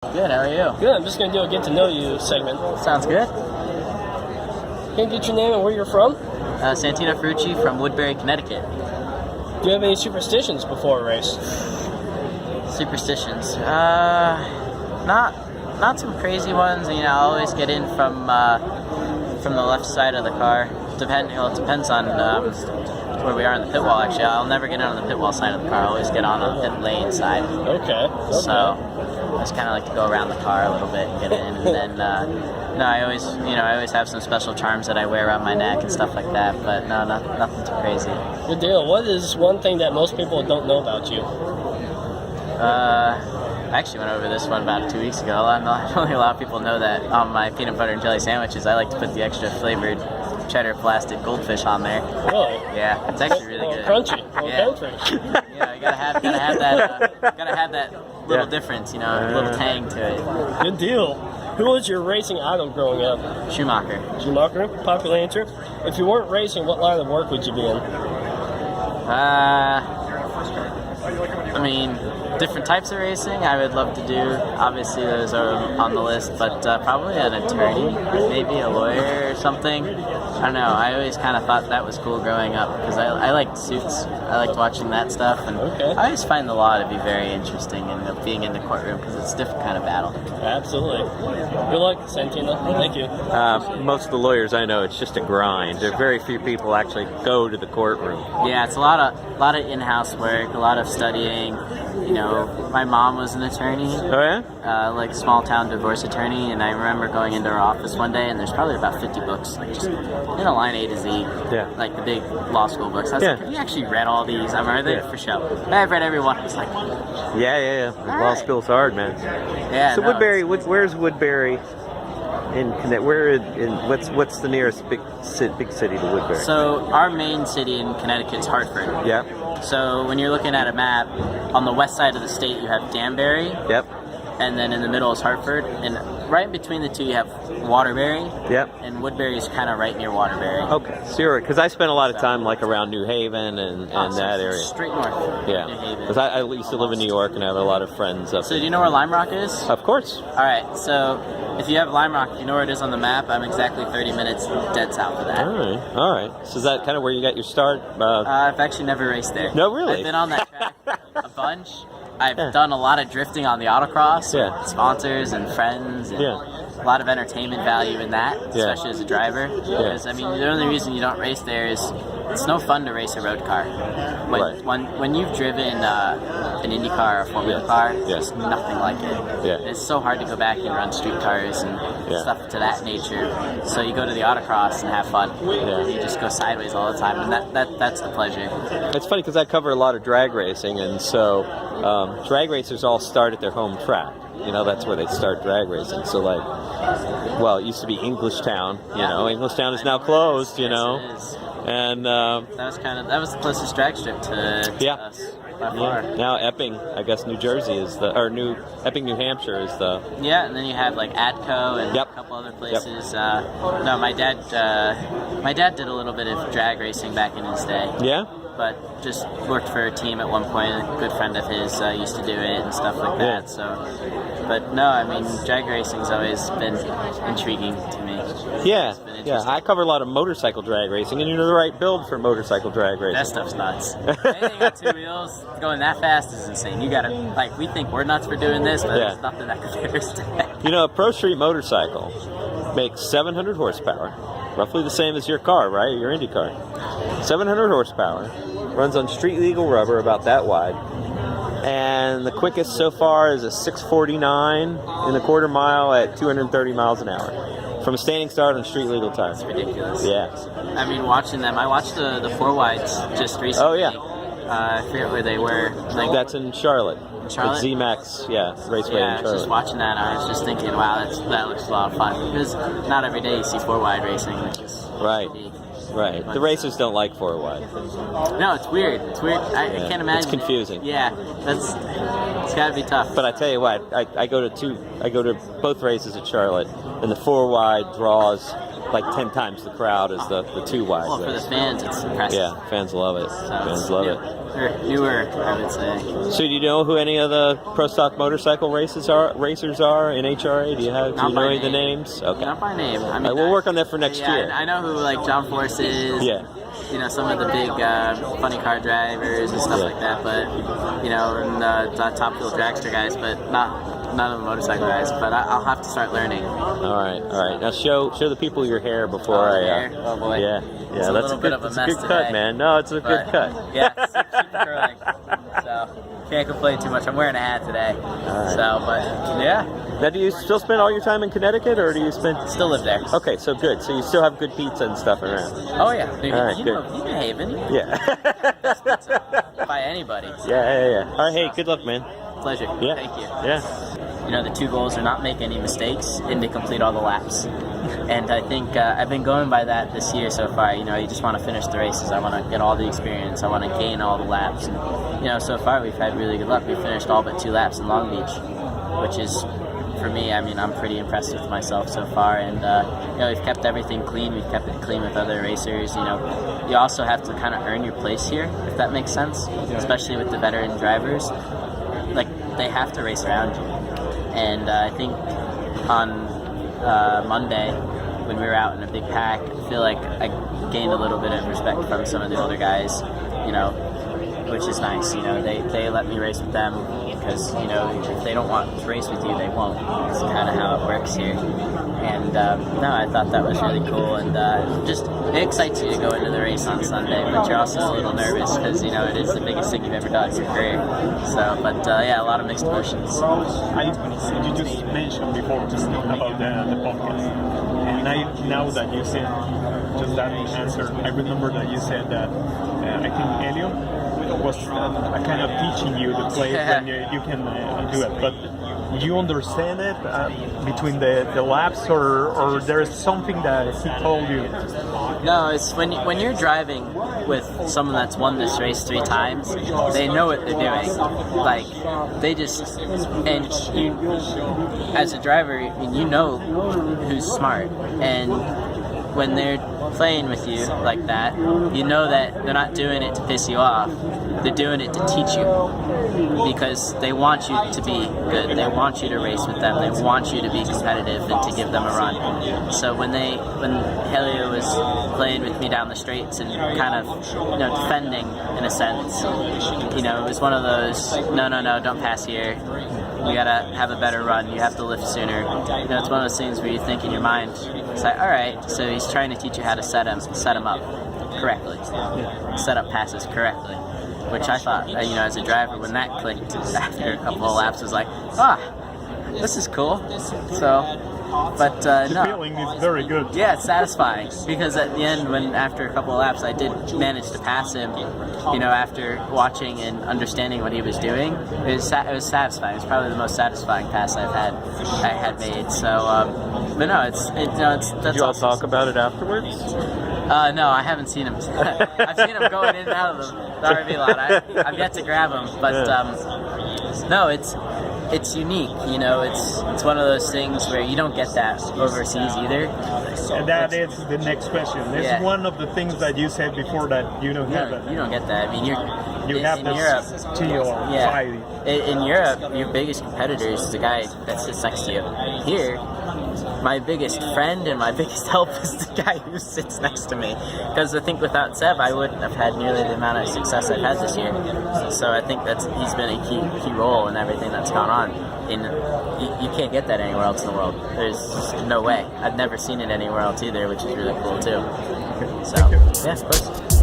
Good, how are you? Good, I'm just going to do a get to know you segment. Sounds good. Can you get your name and where you're from? Santino Ferrucci from Woodbury, Connecticut. Do you have any superstitions before a race? Superstitions? Not some crazy ones. You know, I always get in from the left side of the car. It depends on where we are in the pit wall. Actually, I'll never get on the pit wall side of the car. I always get on the pit lane side. Okay. So I just kind of like to go around the car a little bit and get in, and then no, I always have some special charms that I wear around my neck and stuff like that. But no, nothing too crazy. Good deal. What is one thing that most people don't know about you? I actually went over this one about 2 weeks ago. Not only a lot of people know that on my peanut butter and jelly sandwiches, I like to put the extra flavored cheddar blasted goldfish on there. Really? Yeah, it's actually really good. Crunchy. Yeah. Crunchy. Yeah, you gotta have that little difference, you know, a little tang to it. Good deal. Who was your racing idol growing up? Schumacher. Schumacher, popular answer. If you weren't racing, what line of work would you be in? I mean, different types of racing I would love to do. Obviously, those are on the list, but probably an attorney, maybe a lawyer or something. I don't know. I always kind of thought that was cool growing up because I liked suits. I liked watching that stuff, and I always find the law to be very interesting and being in the courtroom because it's a different kind of battle. Absolutely. Good luck, Santino. Thank you. Most of the lawyers I know, it's just a grind. There are very few people actually go to the courtroom. Yeah, it's a lot of in-house work, a lot of studying. You know, my mom was an attorney. Oh yeah? Like a small town divorce attorney, and I remember going into her office one day, and there's probably about 50 books, like just in a line A to Z. Yeah. Like the big law school books. I was like, have you actually read all these? I mean, are they for show? I've read every one. I was like, Yeah. Law school's hard, man. Yeah. So no, Woodbury, where's Woodbury in Connecticut? What's the nearest big city to Woodbury? So our main city in Connecticut is Hartford. Yeah. So when you're looking at a map, on the west side of the state you have Danbury. Yep. And then in the middle is Hartford, and right in between the two you have Waterbury. Yep. And Woodbury is kind of right near Waterbury. Okay, so you're, because I spent a lot of time like around New Haven and that area. Straight north. Yeah. New Haven. Because I used to live in New York and I have a lot of friends up So there. do you know where Lime Rock is? Of course. All right. So if you have Lime Rock, you know where it is on the map. I'm exactly 30 minutes dead south of that. All right. So is that kind of where you got your start? I've actually never raced there. No, really? I've been on that track a bunch. I've done a lot of drifting on the autocross with sponsors and friends. And a lot of entertainment value in that, especially as a driver. Because, I mean, the only reason you don't race there is it's no fun to race a road car. When you've driven an Indy car or a Formula car, it's nothing like it. It's so hard to go back and run street cars and stuff to that nature. So you go to the autocross and have fun. You just go sideways all the time, and that's the pleasure. It's funny because I cover a lot of drag racing, and so drag racers all start at their home track. You know, that's where they start drag racing. So, like, well, it used to be Englishtown. You know, Englishtown is now closed. You know, and that was the closest drag strip to us by far. Now Epping, I guess New Jersey is Epping, New Hampshire is the. Yeah, and then you have like Atco and a couple other places. No, my dad did a little bit of drag racing back in his day. Yeah. But just worked for a team at one point. A good friend of his used to do it and stuff like that. So, but no, I mean, drag racing's always been intriguing to me. Yeah. I cover a lot of motorcycle drag racing, and you're the right build for motorcycle drag racing. That stuff's nuts. Anything got two wheels going that fast is insane. You gotta we think we're nuts for doing this, but there's nothing that compares to that. You know, a Pro Street motorcycle makes 700 horsepower, roughly the same as your car, right? Your Indy car. 700 horsepower. Runs on street legal rubber about that wide, and the quickest so far is a 6:49 in a quarter mile at 230 miles an hour from a standing start on street legal tires. It's ridiculous. Yeah. I mean, watching them, I watched the four wides just recently. Oh yeah. I forget where they were. Like, that's in Charlotte. Charlotte? Z-Max, raceway in Charlotte. Just watching that, I was just thinking, wow, that looks a lot of fun. Because not every day you see four wide racing. Right. The racers don't like four wide. No, it's weird. I can't imagine. It's confusing. Yeah, it's got to be tough. But I tell you what, I go to both races at Charlotte, and the four wide draws like 10 times the crowd as the 2 wide. Well, for the fans, it's impressive. Yeah, fans love it. Fans love it. Or newer, I would say. So do you know who any of the Pro Stock motorcycle racers are in HRA? Do you know any of the names? Okay. Not by name. I mean, we'll work on that for next year. I know who like John Force is. Yeah. You know, some of the big funny car drivers and stuff like that, but you know, and the top fuel dragster guys, but none of the motorcycle guys. But I'll have to start learning. All right. Now show the people your hair before hair? Oh boy. Yeah. It's a little bit of a mess good today. cut, man. No, it's a good cut. Yeah, it's keep curling. So can't complain too much. I'm wearing a hat today. Right. So, but yeah. Now, do you still spend all your time in Connecticut, or do you Still live there? Okay, so good. So you still have good pizza and stuff around. Oh yeah. All right, you good. know, New Haven. Yeah. By anybody. Yeah. All right, hey, good luck, man. Pleasure. Yeah. Thank you. Yeah. You know, the 2 goals are not make any mistakes and to complete all the laps. And I think I've been going by that this year so far. You know, you just want to finish the races. I want to get all the experience. I want to gain all the laps. And, you know, so far we've had really good luck. We finished all but 2 laps in Long Beach, which is, for me, I mean, I'm pretty impressed with myself so far. And, you know, we've kept everything clean. We've kept it clean with other racers. You know, you also have to kind of earn your place here, if that makes sense, especially with the veteran drivers. Like, they have to race around you. And I think on Monday, when we were out in a big pack, I feel like I gained a little bit of respect from some of the older guys, you know, which is nice. You know, they let me race with them because, you know, if they don't want to race with you, they won't. It's kind of how it works here. And no, I thought that was really cool, and just it excites you to go into the race on Sunday, but you're also a little nervous because, you know, it is the biggest thing you've ever done in your career. So, but yeah, a lot of mixed emotions. You just mentioned before just about the podcast, and now that you said just that answer, I remember that you said that I think Elio was kind of teaching you the play when you can do it, but you understand it between the laps, or there's something that he told you? No, it's when you're driving with someone that's won this race 3 times, they know what they're doing. Like, they just, and you, as a driver, you know who's smart, and when they're playing with you like that, you know that they're not doing it to piss you off. They're doing it to teach you because they want you to be good. They want you to race with them. They want you to be competitive and to give them a run. So when Helio was playing with me down the straights and kind of, you know, defending in a sense, you know, it was one of those, no, don't pass here. You gotta have a better run. You have to lift sooner. You know, it's one of those things where you think in your mind, it's like, all right, so he's trying to teach you how to set him up correctly, set up passes correctly. Which I thought, you know, as a driver, when that clicked after a couple of laps, was like, this is cool. So, but The no. feeling is very good. Yeah, it's satisfying because at the end, when after a couple of laps, I did manage to pass him. You know, after watching and understanding what he was doing, it was satisfying. It was probably the most satisfying pass I had made. So, but no, it's that's. Did you all talk about it afterwards? No, I haven't seen him. I've seen him going in and out of the RV lot. I've yet to grab him, but no, it's unique. You know, it's one of those things where you don't get that overseas either. And that is the next question. It's one of the things that you said before that you don't have it. You don't get that. I mean, You have in this Europe. steel fight. In Europe, your biggest competitor is the guy that sits next to you. Here, my biggest friend and my biggest help is the guy who sits next to me. Because I think without Seb, I wouldn't have had nearly the amount of success I've had this year. So I think he's been a key role in everything that's gone on. You can't get that anywhere else in the world. There's just no way. I've never seen it anywhere else either, which is really cool too. So, yeah, of course.